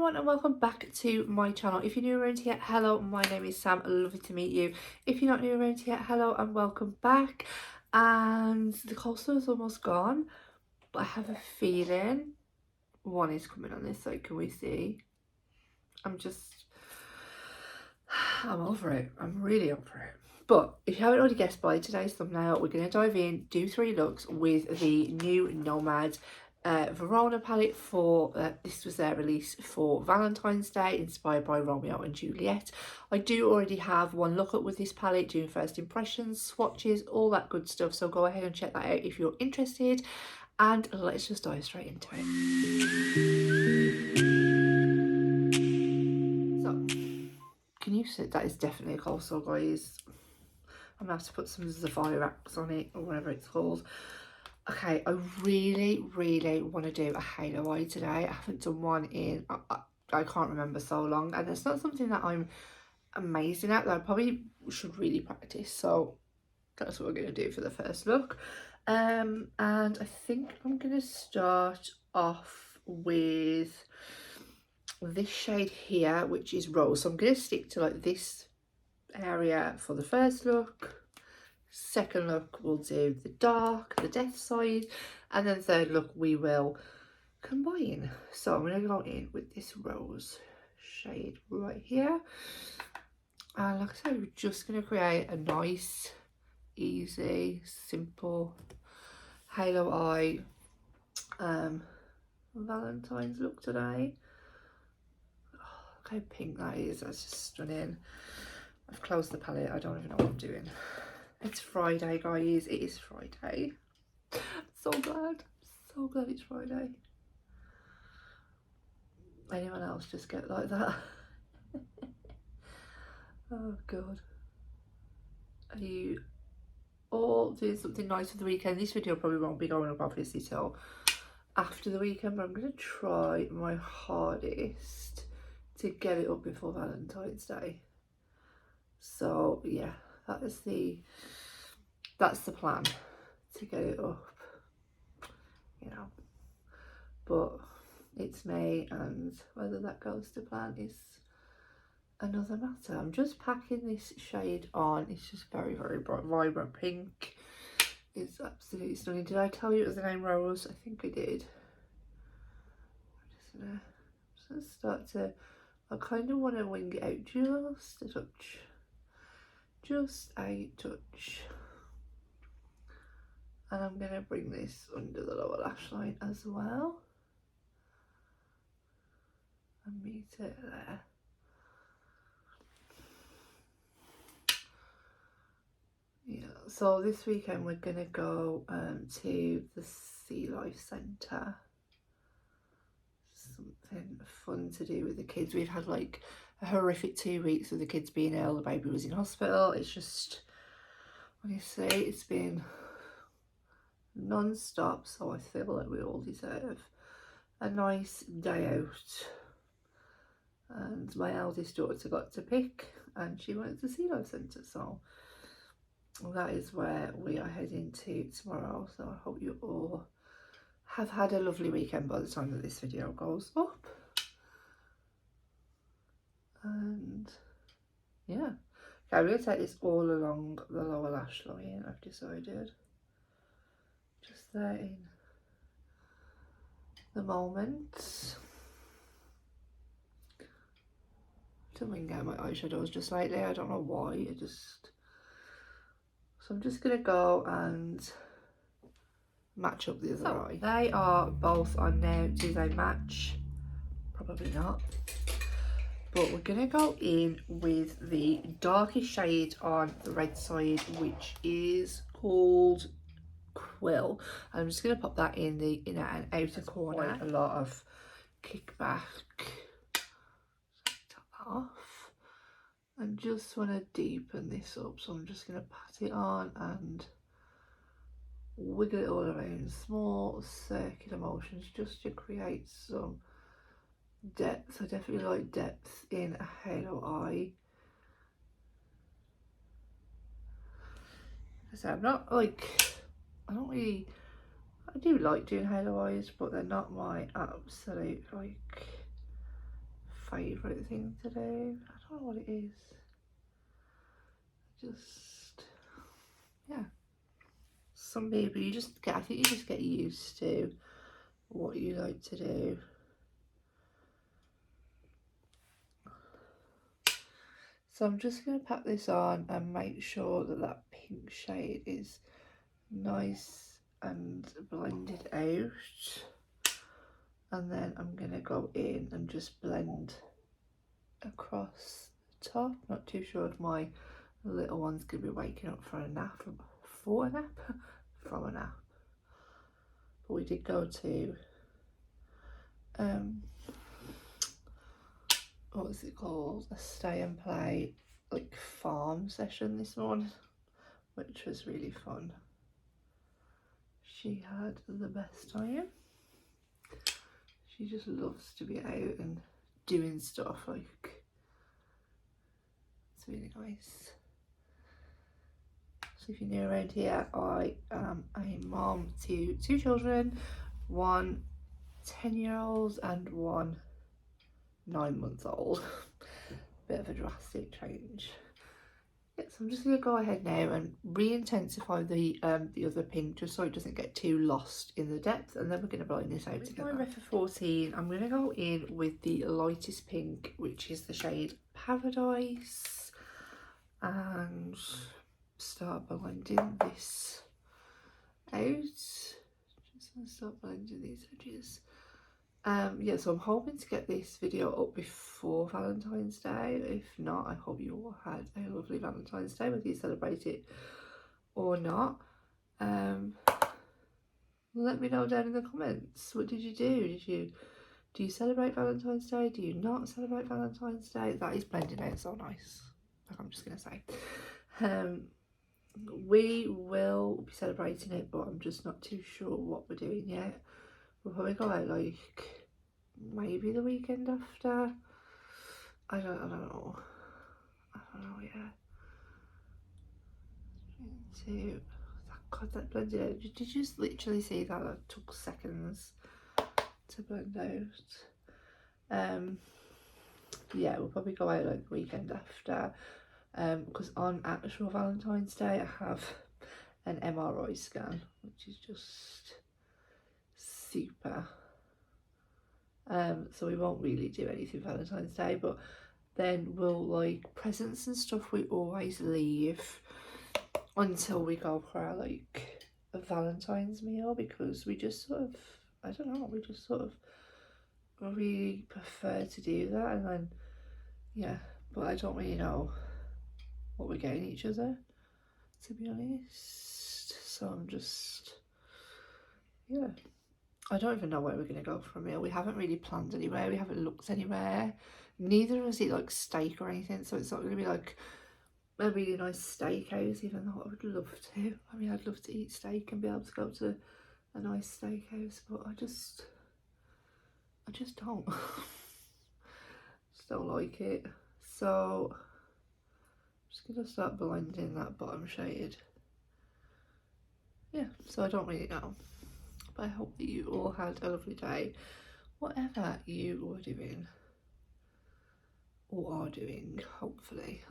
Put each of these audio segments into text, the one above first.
everyone and welcome back to my channel. If you're new around here, hello, my name is Sam, lovely to meet you. If you're not new around here, hello and welcome back. And the coleslaw is almost gone, but I have a feeling one is coming on this side. Can we see? I'm over it. I'm really over it. But if you haven't already guessed by today's thumbnail, we're going to dive in, do 3 looks with the new Nomad Verona palette for, this was their release for Valentine's Day, inspired by Romeo and Juliet. I do already have one look up with this palette, doing first impressions, swatches, all that good stuff. So go ahead and check that out if you're interested. And let's just dive straight into it. So, can you see? That is definitely a coleslaw, guys. I'm going to have to put some Zavirax on it, or whatever it's called. Okay, I really want to do a halo eye today. I haven't done one in, I can't remember so long. And it's not something that I'm amazing at, that I probably should really practice. So that's what we're going to do for the first look. And I think I'm going to start off with this shade here, which is Rose. So I'm going to stick to like this area for the first look. Second look we'll do the dark, the death side, and then third look we will combine. So I'm going to go in with this Rose shade right here, and like I said, we're just going to create a nice, easy, simple halo eye Valentine's look today. Oh, look how pink that is. That's just stunning. I've closed the palette. I don't even know what I'm doing. It's Friday, guys. It is Friday. So glad it's Friday. Anyone else just get like that? Oh god. Are you all doing something nice for the weekend? This video probably won't be going up obviously till after the weekend, but I'm going to try my hardest to get it up before Valentine's Day. So yeah, that's the plan, to get it up, you know. But it's May, and whether that goes to plan is another matter. I'm just packing this shade on. It's just very bright, vibrant pink. It's absolutely stunning. Did I tell you it was the name Rose? I think I did. I'm just gonna start to, I kind of want to wing it out just a touch. Just a touch. And I'm going to bring this under the lower lash line as well. And meet it there. Yeah, so this weekend we're going to go to the Sea Life Centre. Something fun to do with the kids. We've had like a horrific 2 weeks with the kids being ill. The baby was in hospital. It's just, honestly, it's been non-stop, so I feel like we all deserve a nice day out. And my eldest daughter got to pick, and she went to Sea Life Centre, so that is where we are heading to tomorrow. So I hope you all have had a lovely weekend by the time that this video goes up. And yeah, okay, I'm going to take this all along the lower lash line, I've decided. Just there in the moment. To wing out my eyeshadows just lately, I don't know why, so I'm just going to go and match up the other eye. They are both on now. Do they match? Probably not. But we're going to go in with the darkest shade on the red side, which is called Quill. And I'm just going to pop that in the inner and outer corner. Quite a lot of kickback. Take that off. And just want to deepen this up, so I'm just going to pat it on and wiggle it all around, small circular motions, just to create some depth. I definitely like depth in a halo eye. So I'm not like, I do like doing halo eyes, but they're not my absolute like favourite thing to do. I don't know what it is. Just, yeah. Some people you just get, I think you just get used to what you like to do. So I'm just going to pat this on and make sure that that pink shade is nice and blended out. And then I'm going to go in and just blend across the top. Not too sure if my little one's going to be waking up for a nap. From a nap. But we did go to what was it called, a stay and play like farm session this morning, which was really fun. She had the best time. She just loves to be out and doing stuff, like, it's really nice. So if you're new around here, I am a mom to 2 children, 1 10-year-old and 1 9-month-old. Bit of a drastic change. Yeah, so I'm just going to go ahead now and re-intensify the other pink just so it doesn't get too lost in the depth, and then we're going to blend this out together. My Refa 14, I'm going to go in with the lightest pink, which is the shade Paradise, and start blending this out. Just going to start blending these edges. Yeah, so I'm hoping to get this video up before Valentine's Day. If not, I hope you all had a lovely Valentine's Day, whether you celebrate it or not. Let me know down in the comments, what did you do? Do you celebrate Valentine's Day? Do you not celebrate Valentine's Day? That is blending out so nice, like I'm just gonna say. We will be celebrating it, but I'm just not too sure what we're doing yet. We'll probably go out like maybe the weekend after. I don't know yet. God, that blended out. Did you just literally see that? That took seconds to blend out. Yeah, we'll probably go out like the weekend after. Because on actual Valentine's Day I have an MRI scan, which is just super. So we won't really do anything Valentine's Day, but then we'll, like, presents and stuff we always leave until we go for our, like, a Valentine's meal, because we just sort of, I don't know, we just sort of really prefer to do that. And then, yeah, but I don't really know what we're getting each other, to be honest. So I'm just, yeah, I don't even know where we're going to go for a meal. We haven't really planned anywhere. We haven't looked anywhere. Neither of us eat like steak or anything, so it's not going to be like a really nice steakhouse, even though I would love to. I mean, I'd love to eat steak and be able to go to a nice steakhouse, but I just don't. Just don't like it. So I'm just going to start blending that bottom shade. Yeah, so I don't really know. But I hope that you all had a lovely day, whatever you were doing or are doing, hopefully.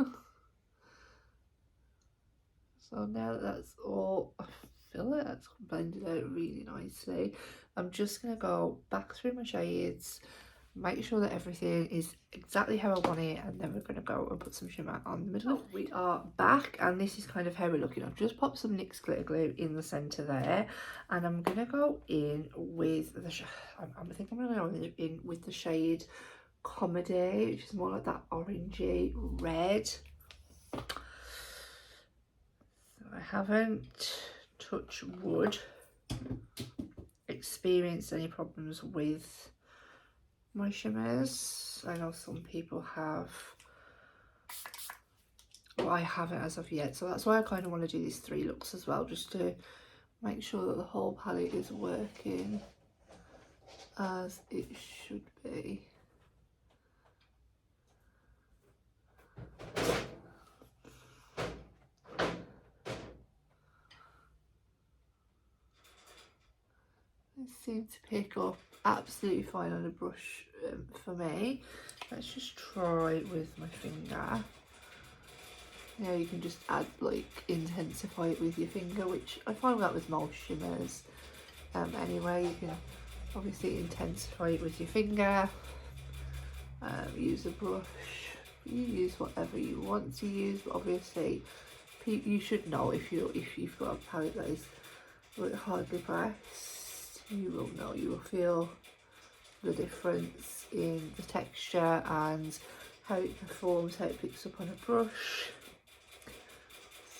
So now that that's all, I feel like that's blended out really nicely. I'm just going to go back through my shades, make sure that everything is exactly how I want it, and then we're going to go and put some shimmer on the middle. We are back, and this is kind of how we're looking. I've just popped some NYX glitter glue in the centre there, and I'm going to go in with the I think I'm going to go in with the shade Comedy, which is more like that orangey red. I haven't, touch wood, experienced any problems with my shimmers. I know some people have, but I haven't as of yet. So that's why I kind of want to do these 3 looks as well, just to make sure that the whole palette is working as it should be. Seem to pick up absolutely fine on a brush for me. Let's just try with my finger. Now you can just add, like, intensify it with your finger, which I find that with most shimmers. Anyway, you can obviously intensify it with your finger. Use a brush. You use whatever you want to use, but obviously you should know if you've got a palette that is really hardly pressed. You will know. You will feel the difference in the texture and how it performs, how it picks up on a brush.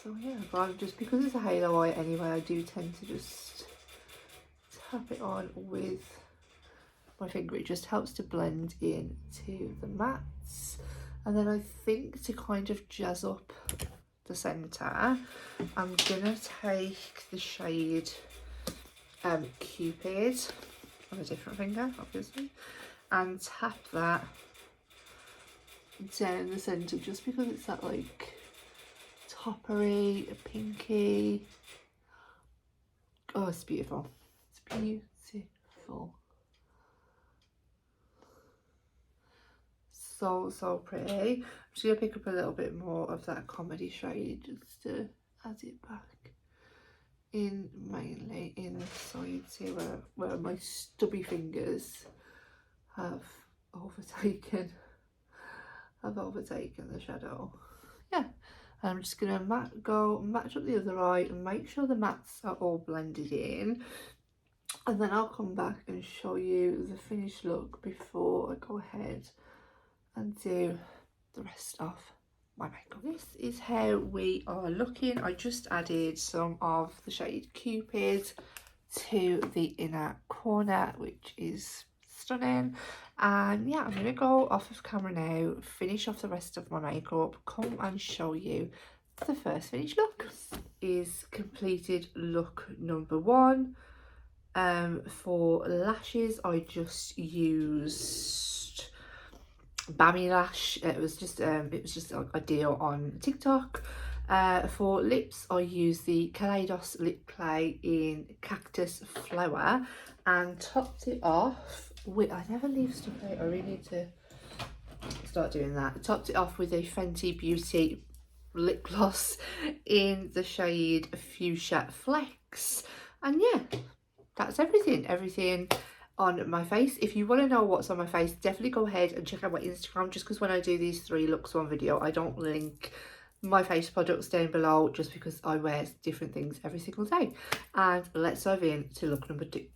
So yeah, but I'm just, because it's a halo eye anyway, I do tend to just tap it on with my finger. It just helps to blend in to the mattes. And then I think to kind of jazz up the centre, I'm gonna take the shade Cupid on a different finger, obviously, and tap that down the centre, just because it's that, like, toppery, pinky. Oh, it's beautiful. It's beautiful. So pretty. I'm just gonna pick up a little bit more of that comedy shade just to add it back in, mainly in the sides here where my stubby fingers have overtaken the shadow. Yeah, and I'm just gonna match up the other eye and make sure the mattes are all blended in, and then I'll come back and show you the finished look before I go ahead and do the rest of my makeup. This is how we are looking. I just added some of the shade Cupid to the inner corner, which is stunning. And yeah, I'm gonna go off of camera now, finish off the rest of my makeup, come and show you the first finished look. This is completed look number 1. For lashes, I just used Bammy Lash. It was just a deal on TikTok. For lips, I use the Kaleidos lip clay in Cactus Flower, and topped it off with, I never leave stuff out, I really need to start doing that. Topped it off with a Fenty Beauty lip gloss in the shade Fuchsia Flex. And yeah, that's everything on my face. If you want to know what's on my face, definitely go ahead and check out my Instagram, just because when I do these 3 looks on video, I don't link my face products down below, just because I wear different things every single day. And let's dive in to look number 2.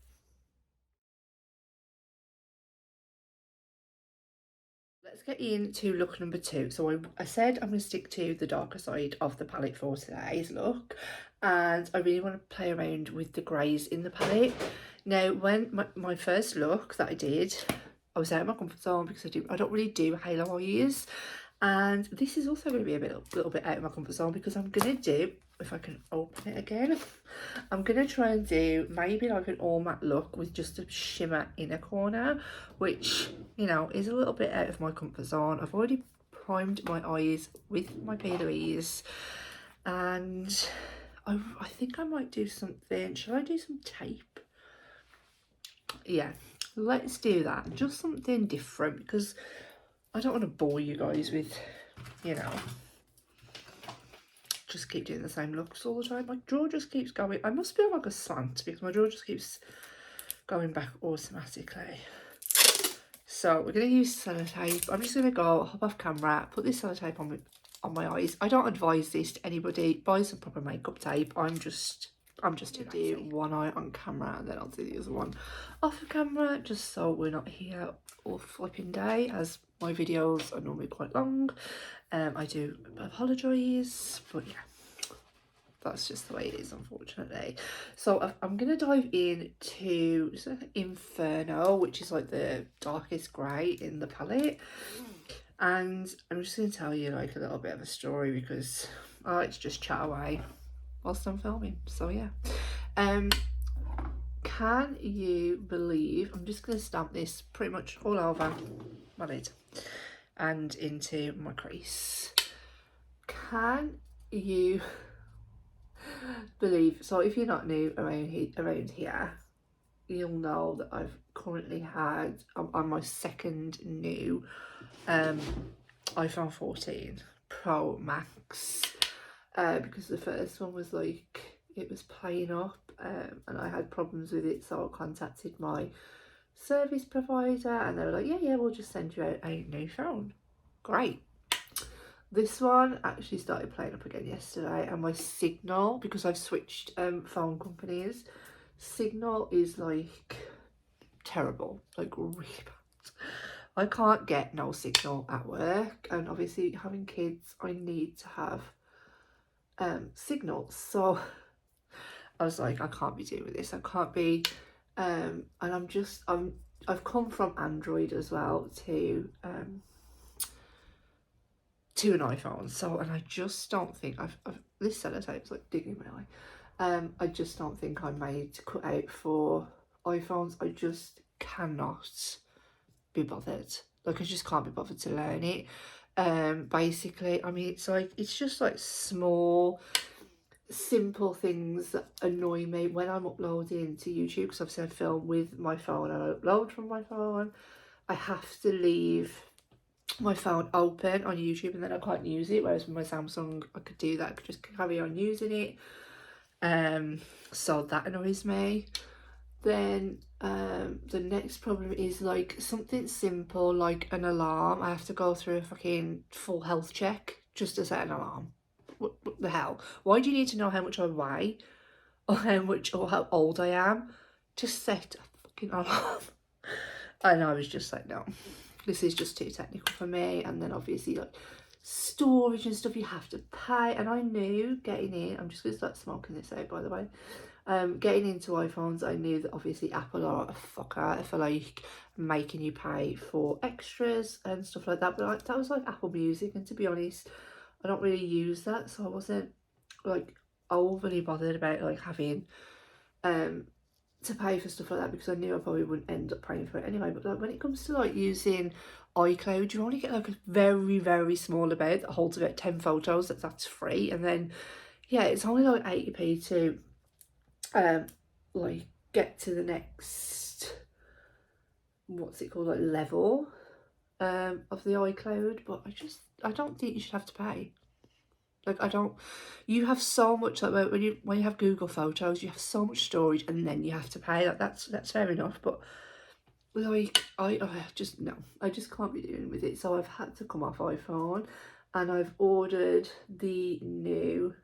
Let's get into look number 2. So I said I'm going to stick to the darker side of the palette for today's look, and I really want to play around with the greys in the palette. Now, when my first look that I did, I was out of my comfort zone because I don't really do halo eyes, and this is also going to be a little bit out of my comfort zone, because I'm going to do, if I can open it again, I'm going to try and do maybe like an all matte look with just a shimmer inner corner, which, you know, is a little bit out of my comfort zone. I've already primed my eyes with my P3s, and I think I might do something. Shall I do some tape? Yeah, let's do that. Just something different, because I don't want to bore you guys with, you know, just keep doing the same looks all the time. My drawer just keeps going. I must be on like a slant, because my drawer just keeps going back automatically. So we're going to use sellotape. I'm just going to go hop off camera, put this sellotape on my eyes. I don't advise this to anybody. Buy some proper makeup tape. I'm just going to do one eye on camera, and then I'll do the other one off of camera, just so we're not here all flipping day, as my videos are normally quite long. I do apologise, but yeah, that's just the way it is, unfortunately. So I'm going to dive into Inferno, which is like the darkest grey in the palette. And I'm just going to tell you like a little bit of a story, because I like to just chat away whilst I'm filming. So yeah. Can you believe, I'm just going to stamp this pretty much all over my lid and into my crease. Can you believe, so if you're not new around here, you'll know that I've currently had, on my second new iPhone 14 Pro Max, because the first one was like, it was playing up, and I had problems with it, so I contacted my service provider and they were like, yeah, we'll just send you out a new phone. Great. This one actually started playing up again yesterday, and my signal, because I've switched phone companies, signal is like terrible, like really bad. I can't get no signal at work, and obviously having kids, I need to have signal. So I was like, I can't be doing this. I can't be, and I've come from Android as well to an iPhone. So, and I just don't think this sellotape's like digging my eye. I just don't think I'm made to cut out for iPhones. I just cannot be bothered. Like, I just can't be bothered to learn it. Basically, I mean, it's just like small, simple things that annoy me when I'm uploading to YouTube, because obviously I film with my phone and I upload from my phone. I have to leave my phone open on YouTube and then I can't use it, whereas with my Samsung I could do that, I could just carry on using it. So that annoys me. Then the next problem is like something simple like an alarm. I have to go through a fucking full health check just to set an alarm. What the hell? Why do you need to know how much I weigh or how old I am to set a fucking alarm? And I was just like, no, this is just too technical for me. And then obviously like storage and stuff you have to pay, and I knew getting in, I'm just gonna start smoking this out by the way, getting into iPhones, I knew that obviously Apple are a fucker for like making you pay for extras and stuff like that, but like, that was like Apple Music, and to be honest I don't really use that, so I wasn't like overly bothered about like having to pay for stuff like that, because I knew I probably wouldn't end up paying for it anyway. But like when it comes to like using iCloud, you only get like a very small amount that holds about 10 photos, that's free, and then yeah, it's only like 80p to like get to the next, what's it called, like level of the iCloud. But I don't think you should have to pay. Like, I don't, you have so much, like when you have Google Photos, you have so much storage and then you have to pay. Like that's fair enough, but like I just, no, I just can't be dealing with it. So I've had to come off iPhone, and I've ordered the new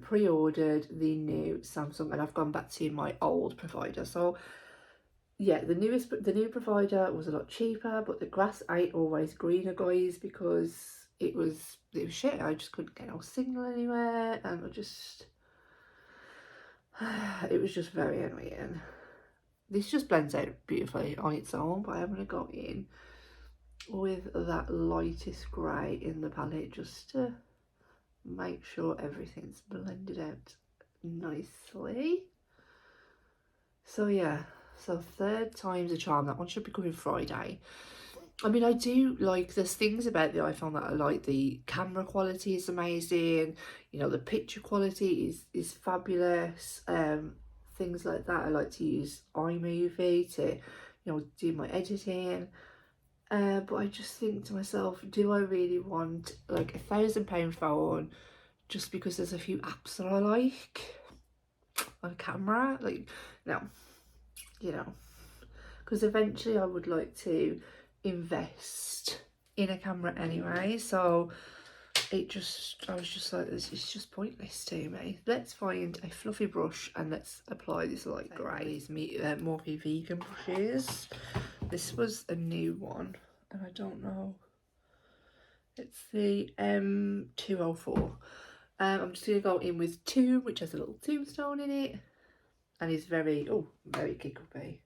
pre-ordered the new Samsung, and I've gone back to my old provider. So yeah, the new provider was a lot cheaper, but the grass ain't always greener, guys, because it was shit. I just couldn't get no signal anywhere, and it was just very annoying. This just blends out beautifully on its own, but I'm gonna go in with that lightest grey in the palette just to make sure everything's blended out nicely. So yeah, so third time's a charm. That one should be coming Friday. I mean, I do like, there's things about the iPhone that I like. The camera quality is amazing, you know, the picture quality is fabulous, things like that. I like to use iMovie to, you know, do my editing, but I just think to myself, do I really want like £1,000 phone just because there's a few apps that I like on a camera? Like, no, you know, because eventually I would like to invest in a camera anyway. So I was just like, this is just pointless to me. Let's find a fluffy brush and let's apply this light grey. These Morphe vegan brushes. This was a new one, and I don't know, it's the M204. I'm just gonna go in with Tomb, which has a little tombstone in it and is very kick-uppy.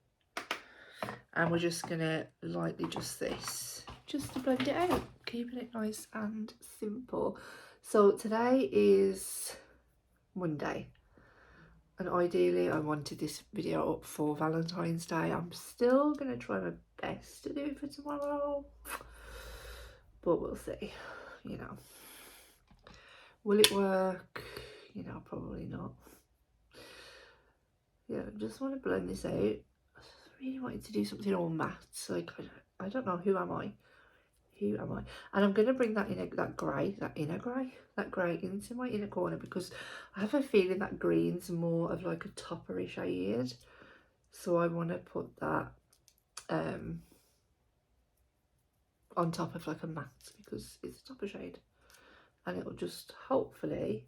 And we're just gonna lightly just this, just to blend it out, keeping it nice and simple. So today is Monday, and ideally I wanted this video up for Valentine's Day. I'm still gonna try my best to do it for tomorrow, but we'll see, you know. Will it work? You know, probably not. yeah, I just want to blend this out. I really wanted to do something all matte, like I don't know, who am I? Who am I? And I'm going to bring that that grey into my inner corner, because I have a feeling that green's more of like a toppery shade, so I want to put that on top of like a matte, because it's a topper shade, and it'll just hopefully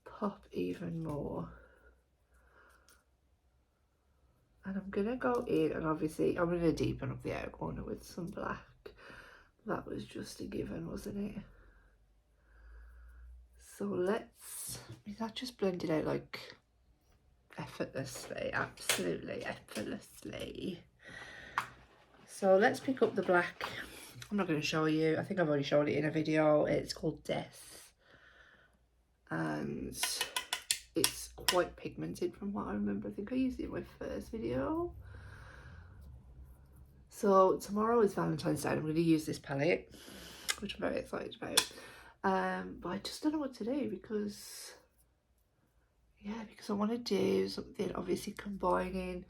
pop even more. And I'm gonna go in, and obviously I'm gonna deepen up the outer corner with some black. That was just a given, wasn't it? So let's, that just blended out like effortlessly, absolutely effortlessly. So let's pick up the black. I'm not going to show you, I think I've already showed it in a video. It's called Death, and it's quite pigmented from what I remember. I think I used it in my first video. So tomorrow is Valentine's Day. I'm going to use this palette, which I'm very excited about. But I just don't know what to do, because I want to do something obviously combining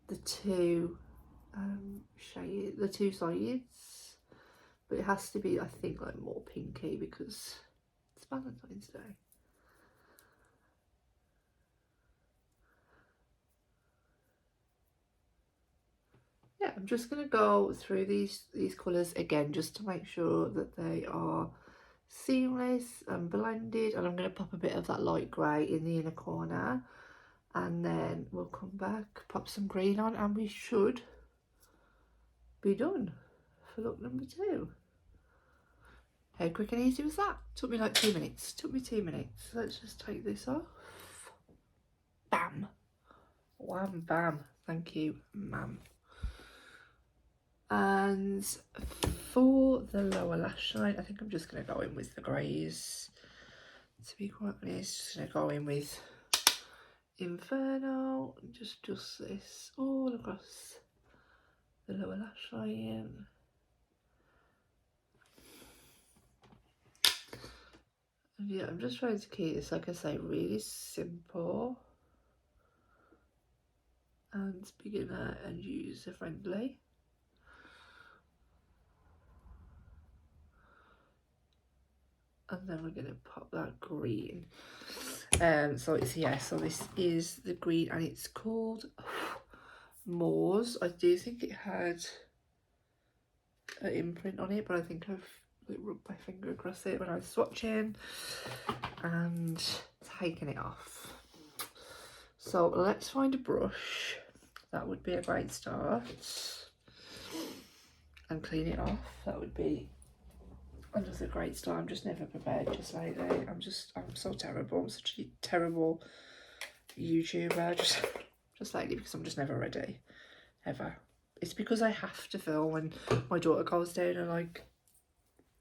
the two the two sides, but it has to be, I think, like more pinky, because it's Valentine's Day. Yeah, I'm just going to go through these colours again, just to make sure that they are seamless and blended, and I'm going to pop a bit of that light grey in the inner corner, and then we'll come back, pop some green on, and we should be done for look number 2. How quick and easy was that? Took me like 2 minutes. Took me 2 minutes. Let's just take this off. Bam. Wham bam. Thank you, ma'am. And for the lower lash line, I think I'm just going to go in with the greys. To be quite honest, just going to go in with Inferno and just dust this all across the lower lash line. And yeah, I'm just trying to keep this, like I say, really simple and beginner and user friendly. And then we're going to pop that green. So it's, yeah, so this is the green, and it's called Moors. I do think it had an imprint on it, but I think I've like rubbed my finger across it when I was swatching and taken it off. So let's find a brush. That would be a great start. And clean it off. That would be another great start. I'm just never prepared, just lately. I'm so terrible. I'm such a terrible YouTuber, just lately, because I'm just never ready, ever. It's because I have to film when my daughter goes down, and like,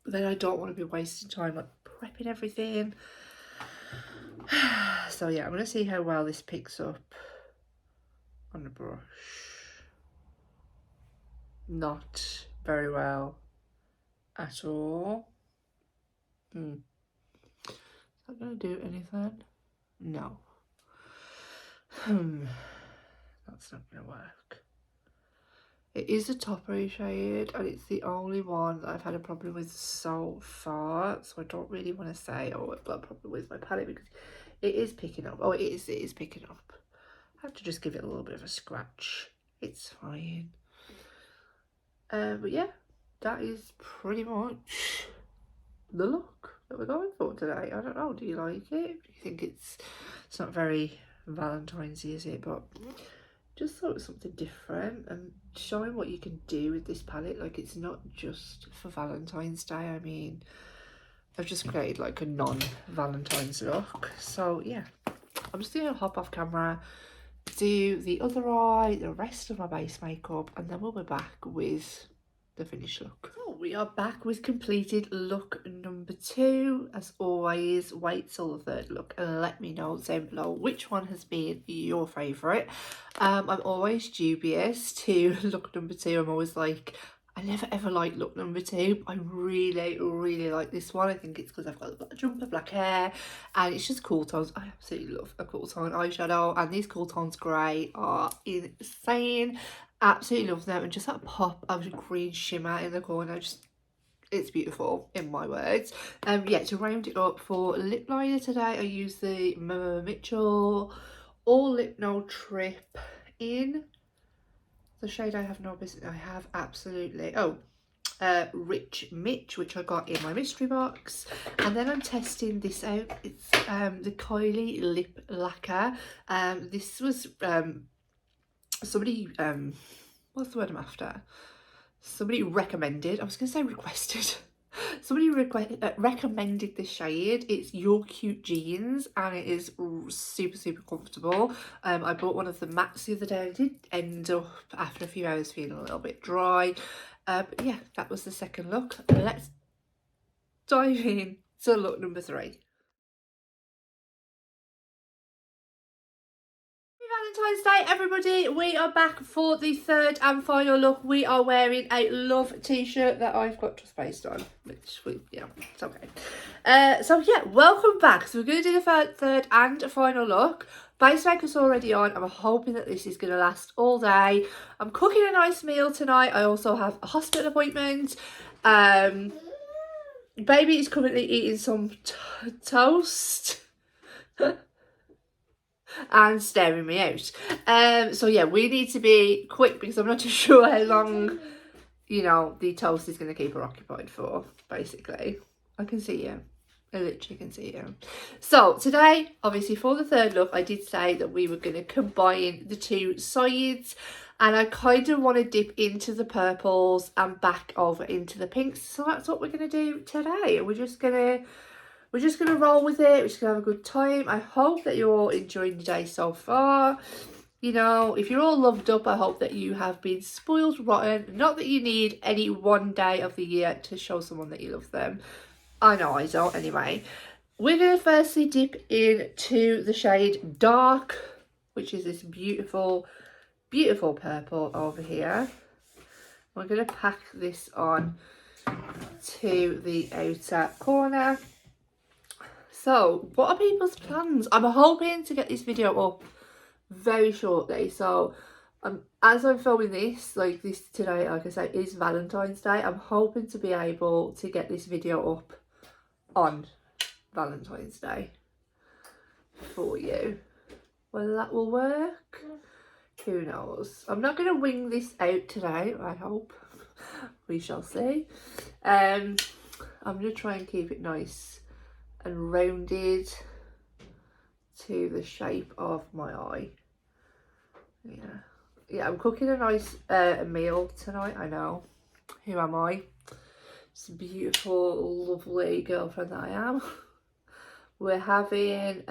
then I don't want to be wasting time like prepping everything. So yeah, I'm going to see how well this picks up on the brush. Not very well at all. Is that going to do anything? No. That's not going to work. It is a toppery shade, and it's the only one that I've had a problem with so far, so I don't really want to say, oh, I've got a problem with my palette, because it is picking up. Oh, it is picking up. I have to just give it a little bit of a scratch. It's fine. But yeah, that is pretty much the look that we're going for today. I don't know, do you like it? Do you think it's not very Valentine's-y, is it? But just thought it was something different, and showing what you can do with this palette. Like, it's not just for Valentine's Day. I mean, I've just created like a non-Valentine's look. So yeah, I'm just gonna hop off camera, do the other eye, the rest of my base makeup, and then we'll be back with the finished look. So we are back with completed look number 2. As always, wait till the third look and let me know down below which one has been your favourite. I'm always dubious to look number 2. I'm always like, I never ever like look number 2. I really, really like this one. I think it's because I've got a black jumper, black hair, and it's just cool tones. I absolutely love a cool tone eyeshadow, and these cool tones grey are insane. Absolutely love them, and just that pop of green shimmer in the corner, just it's beautiful in my words. Yeah, to round it up for lip liner today, I use the Mitchell All Lip No Trip in the shade I have no business. I have absolutely Rich Mitch, which I got in my mystery box. And then I'm testing this out. It's the Kylie lip lacquer. This was somebody what's the word I'm after? Somebody recommended, I was going to say requested. Somebody recommended this shade. It's Your Cute Jeans, and it is super, super comfortable. I bought one of the mattes the other day. I did end up, after a few hours, feeling a little bit dry. But yeah, that was the second look. Let's dive in to look number 3. Valentine's Day, everybody. We are back for the third and final look. We are wearing a love t-shirt that I've got just based on, which it's okay. So yeah, welcome back. So we're going to do the third and final look. Base makeup's already on. I'm hoping that this is going to last all day. I'm cooking a nice meal tonight. I also have a hospital appointment. Baby is currently eating some toast. And staring me out. So yeah, we need to be quick because I'm not too sure how long, you know, the toast is going to keep her occupied for, basically. I can see you. I literally can see you. So today, obviously for the third look, I did say that we were going to combine the two sides, and I kind of want to dip into the purples and back over into the pinks. So that's what we're going to do today. We're just going to roll with it. We're just going to have a good time. I hope that you're all enjoying the day so far. You know, if you're all loved up, I hope that you have been spoiled rotten. Not that you need any one day of the year to show someone that you love them. I know I don't anyway. We're going to firstly dip into the shade Dark, which is this beautiful, beautiful purple over here. We're going to pack this on to the outer corner. So, what are people's plans? I'm hoping to get this video up very shortly. So, as I'm filming this, like this today, like I say, is Valentine's Day. I'm hoping to be able to get this video up on Valentine's Day for you. Whether that will work, who knows? I'm not going to wing this out today, I hope. We shall see. I'm going to try and keep it nice and rounded to the shape of my eye. Yeah, I'm cooking a nice meal tonight. I know, who am I? It's a beautiful, lovely girlfriend that I am. We're having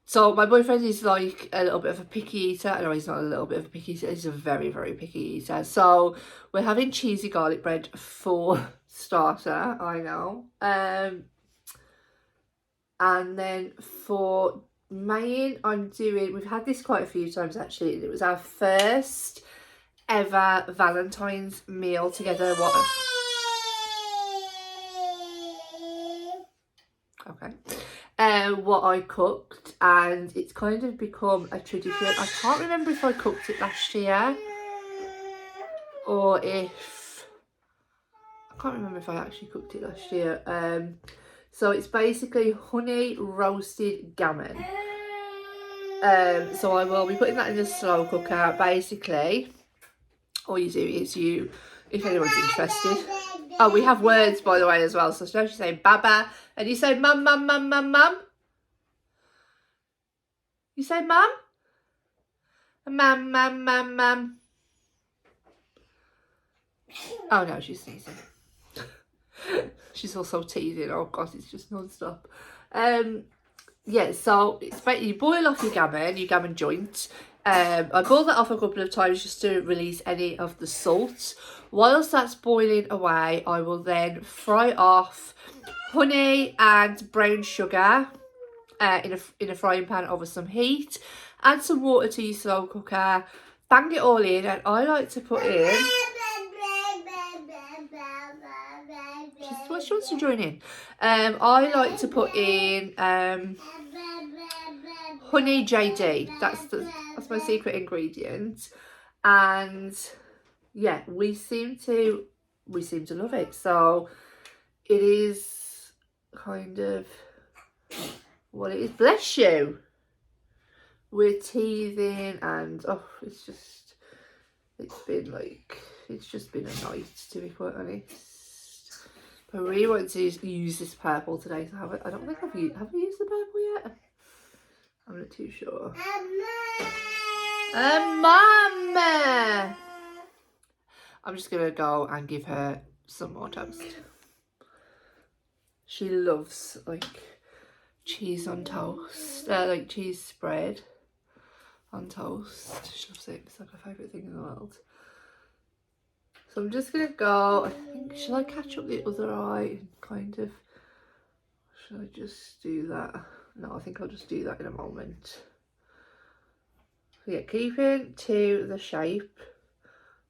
so my boyfriend is like a little bit of a picky eater. No, he's not a little bit of a picky eater, he's a very, very picky eater. So we're having cheesy garlic bread for starter, I know. And then for main, we've had this quite a few times actually. It was our first ever Valentine's meal together. What I cooked, and it's kind of become a tradition. I can't remember if I cooked it last year or if I can't remember if I actually cooked it last year. So it's basically honey roasted gammon. So I will be putting that in the slow cooker. Basically, all you do is if anyone's interested. Oh, we have words, by the way, as well. So don't you say baba, and you say mum, mum, mum, mum, mum. You say mum? Mum, mum, mum, mum. Oh no, she's sneezing. She's also teething. Oh god, it's just non-stop. Yeah, so it's basically you boil off your gammon joint. I boiled that off a couple of times just to release any of the salt. Whilst that's boiling away, I will then fry off honey and brown sugar in a frying pan over some heat. Add some water to your slow cooker. bang it all in, and I like to put in... She wants to join in. I like to put in honey JD. That's my secret ingredient, and yeah, we seem to love it. So it is kind of what it is. Bless you. We're teething, and oh, it's just been a night, to be quite honest. I really want to use this purple today, so I don't think have I used the purple yet? I'm not too sure. Mama! I'm just gonna go and give her some more toast. She loves like cheese on toast, like cheese spread on toast. She loves it. It's like her favourite thing in the world. So I'm just gonna go, I think, shall I catch up the other eye and kind of, shall I just do that? No, I think I'll just do that in a moment. So yeah, keeping to the shape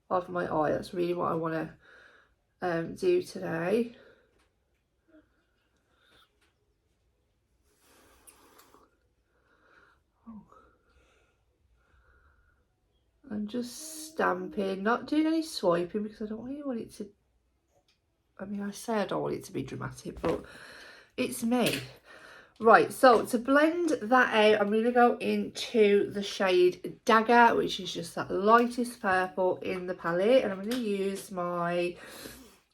of my eye, that's really what I want to do today. I'm just stamping, not doing any swiping because I don't really want it to, I mean, I say I don't want it to be dramatic, but it's me. Right, so to blend that out, I'm going to go into the shade Dagger, which is just that lightest purple in the palette. And I'm going to use my,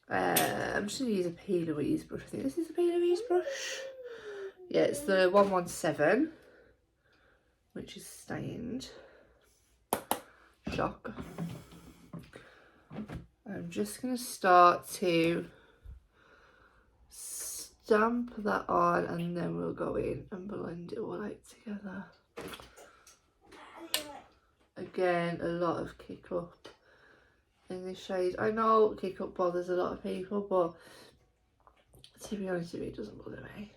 I'm just going to use a P. Louise brush. I think this is a P. Louise brush. Yeah, it's the 117, which is stained. Shock. I'm just going to start to stamp that on, and then we'll go in and blend it all out together. Again, a lot of kick up in this shade. I know kick up bothers a lot of people, but to be honest with you, it doesn't bother me.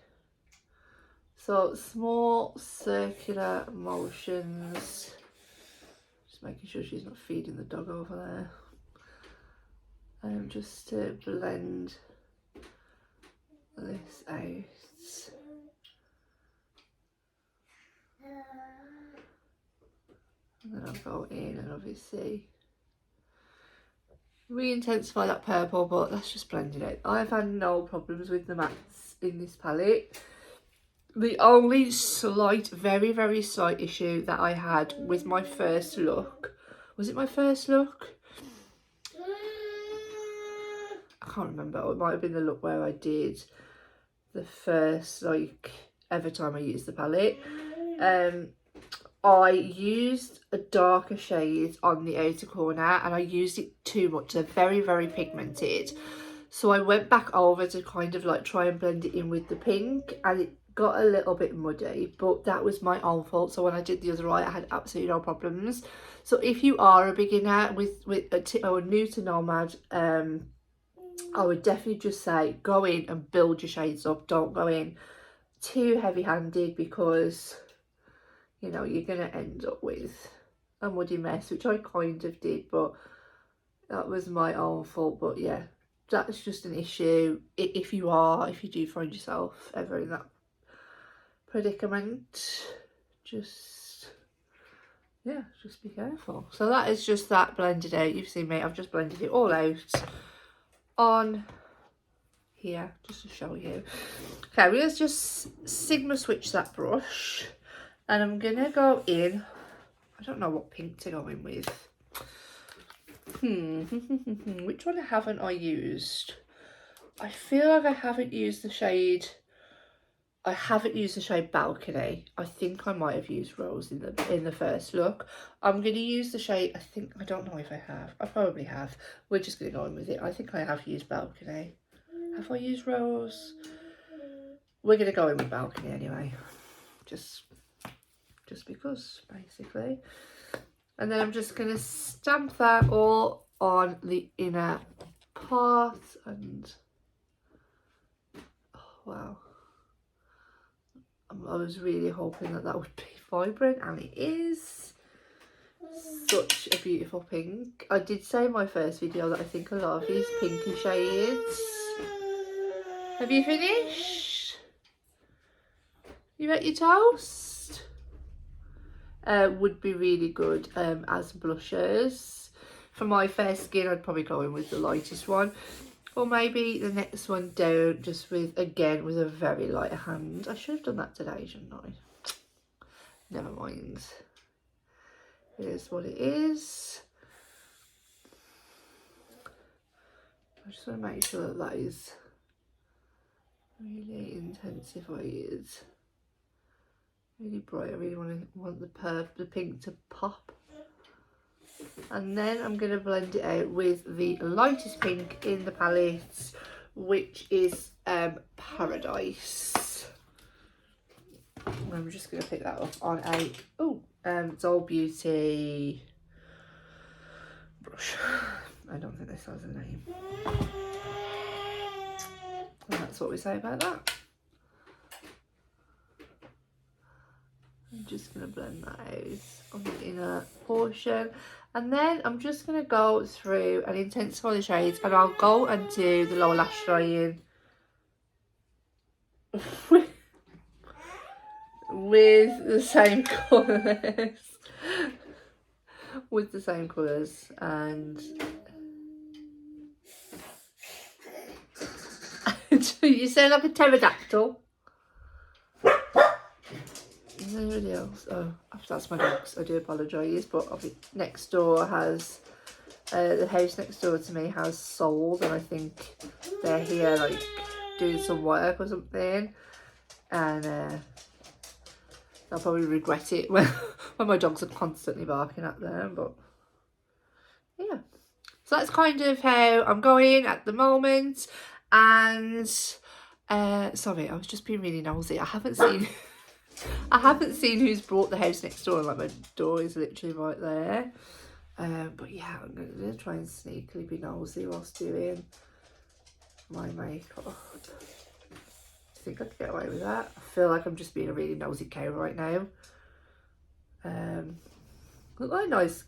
So small circular motions, just making sure she's not feeding the dog over there. Just to blend this out. And then I'll go in and obviously re-intensify that purple, but that's just blended out. I've had no problems with the mattes in this palette. The only slight, very, very slight issue that I had with my first look, was it my first look? I can't remember, it might have been the look where I did the first like ever time I used the palette. I used a darker shade on the outer corner and I used it too much. They're very, very pigmented. So I went back over to kind of like try and blend it in with the pink, and it got a little bit muddy, but that was my own fault. So when I did the other eye, I had absolutely no problems. So if you are a beginner or new to Nomad, I would definitely just say go in and build your shades up. Don't go in too heavy-handed, because you know you're gonna end up with a muddy mess, which I kind of did, but that was my own fault. But yeah, that's just an issue if you do find yourself ever in that predicament. Just be careful. So that is just that blended out. You've seen me, I've just blended it all out on here just to show you. Okay, we'll just Sigma switch that brush, and I'm gonna go in, I don't know what pink to go in with. Which one haven't I used? I feel like I haven't used the shade Balcony. I think I might have used Rose in the first look. I'm going to use the shade, I don't know if I have. I probably have. We're just going to go in with it. I think I have used Balcony. Have I used Rose? We're going to go in with Balcony anyway. Just because, basically. And then I'm just going to stamp that all on the inner part. And, oh, wow. I was really hoping that would be vibrant, and it is. Such a beautiful pink. I did say in my first video that I think a lot of these pinky shades. Have you finished? You ate your toast? Would be really good as blushers. For my fair skin, I'd probably go in with the lightest one. Or maybe the next one down, just with, again, with a very light hand. I should have done that today, shouldn't I? Never mind. It is what it is. I just want to make sure that that is really intensified. Really bright. I really want the pink to pop. And then I'm going to blend it out with the lightest pink in the palette, which is Paradise. I'm just going to pick that up on a Doll Beauty brush. I don't think this has a name. And that's what we say about that. I'm just going to blend that out on the inner portion. And then I'm just going to go through and intensify the shades, and I'll go and do the lower lash line with the same colours. With the same colours. And you sound like a pterodactyl. Is there anybody else? Oh, that's my dogs. I do apologise, but next door has the house next door to me has sold, and I think they're here like doing some work or something, and they'll probably regret it when my dogs are constantly barking at them. But yeah, so that's kind of how I'm going at the moment. And sorry, I was just being really nosy. I haven't seen who's bought the house next door. Like, my door is literally right there. But yeah, I'm going to try and sneakily be nosy whilst doing my makeup. I think I could get away with that. I feel like I'm just being a really nosy cow right now. Look like nice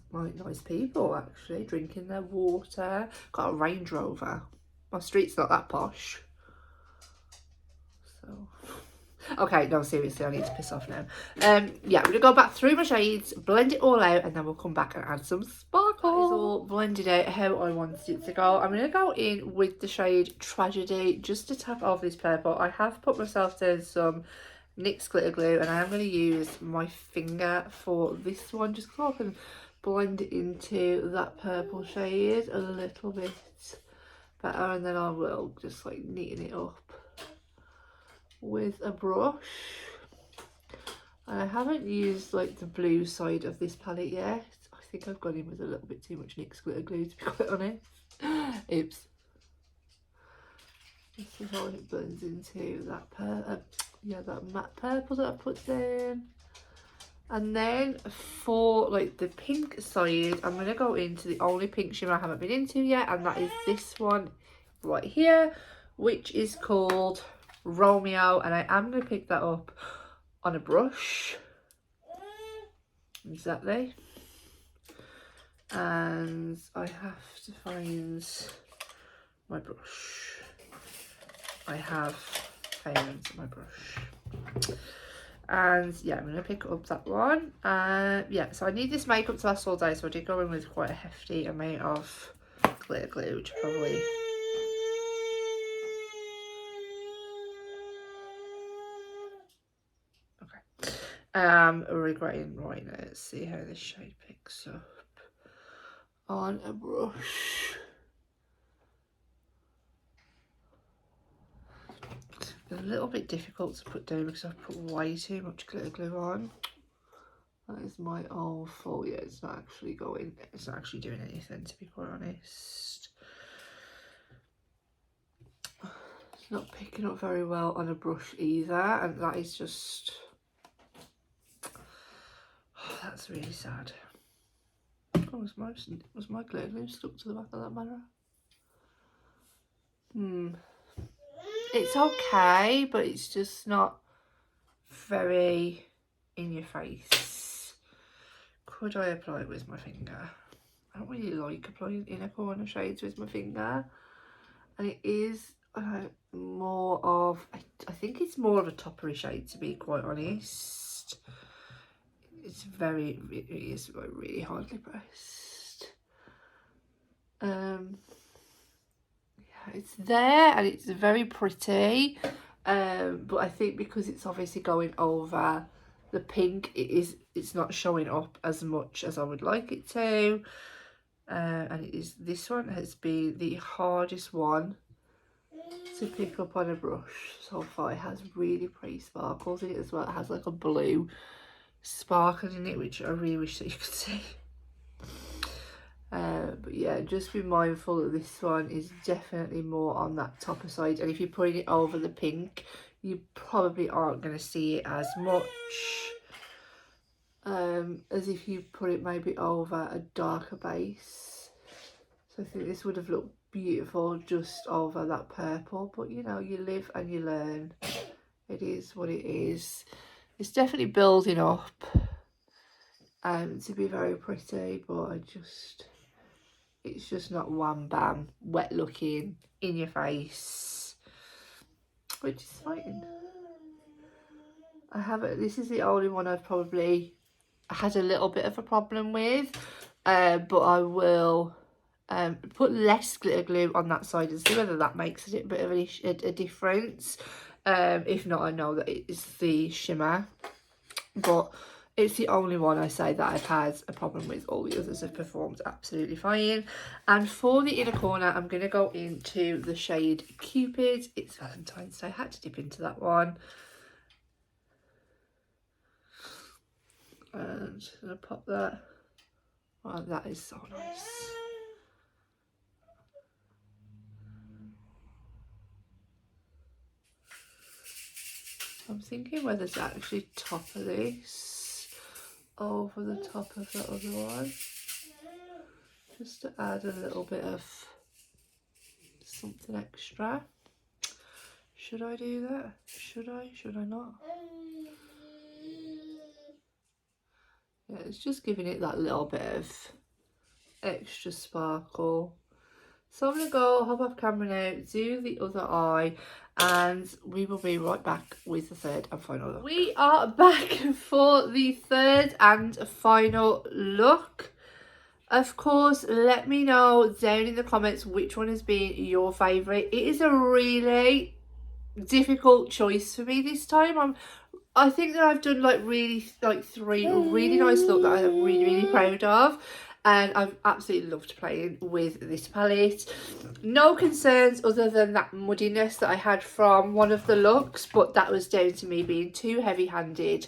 people, actually, drinking their water. Got a Range Rover. My street's not that posh. So... okay, no, seriously, I need to piss off now. Yeah, I'm going to go back through my shades, blend it all out, and then we'll come back and add some sparkle. It's all blended out how I wanted it to go. I'm going to go in with the shade Tragedy, just to tap off this purple. I have put myself down some NYX glitter glue, and I am going to use my finger for this one, just so I can blend it into that purple shade a little bit better, and then I will just like neaten it up with a brush. And I haven't used like the blue side of this palette yet. I think I've gone in with a little bit too much NYX glitter glue, to be quite honest. Oops. This is how it blends into that that matte purple that I put down. And then for like the pink side, I'm going to go into the only pink shimmer I haven't been into yet, and that is this one right here, which is called Romeo, and I am going to pick that up on a brush. Exactly. And I have to find my brush. I have found my brush. And yeah, I'm going to pick up that one. Yeah, so I need this makeup to last all day, so I did go in with quite a hefty amount of glitter glue, which probably... regretting right now. Let's see how this shade picks up on a brush. It's a little bit difficult to put down because I've put way too much glitter glue on. That is my own fault. Yeah, it's not actually going, it's not actually doing anything, to be quite honest. It's not picking up very well on a brush either, and that is just... that's really sad. Oh, was my glitter glue stuck to the back of that mirror? It's okay, but it's just not very in your face. could I apply it with my finger? I don't really like applying inner corner shades with my finger. And it is more of, I think it's more of a toppery shade, to be quite honest. It's it is really hardly pressed. Yeah, it's there and it's very pretty. But I think because it's obviously going over the pink, it's not showing up as much as I would like it to. And this one has been the hardest one to pick up on a brush so far. It has really pretty sparkles in it as well. It has like a blue sparkle in it, which I really wish that you could see. But yeah, just be mindful that this one is definitely more on that topper side, and if you're putting it over the pink, you probably aren't going to see it as much as if you put it maybe over a darker base. So I think this would have looked beautiful just over that purple, but you know, you live and you learn. It is what it is. It's definitely building up to be very pretty, but it's just not wham bam wet looking in your face, which is fine. This is the only one I've probably had a little bit of a problem with, but I will put less glitter glue on that side and see whether that makes a bit of a difference. If not, I know that it's the shimmer, but it's the only one I say that I've had a problem with. All the others have performed absolutely fine. And for the inner corner, I'm going to go into the shade Cupid. It's Valentine's Day. I had to dip into that one. And I'm just going to pop that. Oh, that is so nice. I'm thinking whether to actually topper this over the top of the other one, just to add a little bit of something extra. Should I do that? Should I not? Yeah, it's just giving it that little bit of extra sparkle. So I'm going to go hop off camera now, do the other eye, and we will be right back with the third and final look. We are back for the third and final look. Of course, let me know down in the comments which one has been your favourite. It is a really difficult choice for me this time. I think that I've done three really nice looks that I'm really proud of, and I've absolutely loved playing with this palette. No concerns other than that muddiness that I had from one of the looks, but that was down to me being too heavy-handed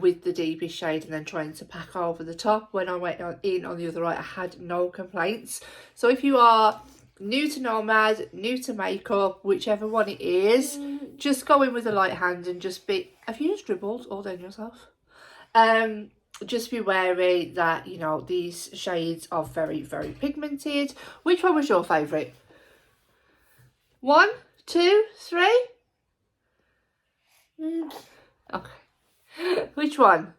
with the deepest shade and then trying to pack over the top. When I went in on the other eye, I had no complaints. So if you are new to Nomad, new to makeup, whichever one it is, just go in with a light hand and just be... Have you just dribbled all down yourself? Just be wary that, you know, these shades are very pigmented. Which one was your favourite? 1, 2, 3? Okay. Which one?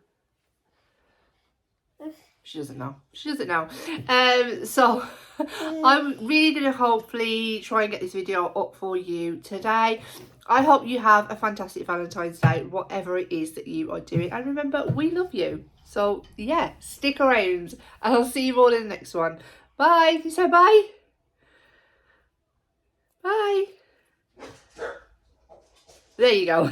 She doesn't know. She doesn't know. So I'm really going to hopefully try and get this video up for you today. I hope you have a fantastic Valentine's Day, whatever it is that you are doing. And remember, we love you. So yeah, stick around and I'll see you all in the next one. Bye. Can you say bye? Bye. There you go.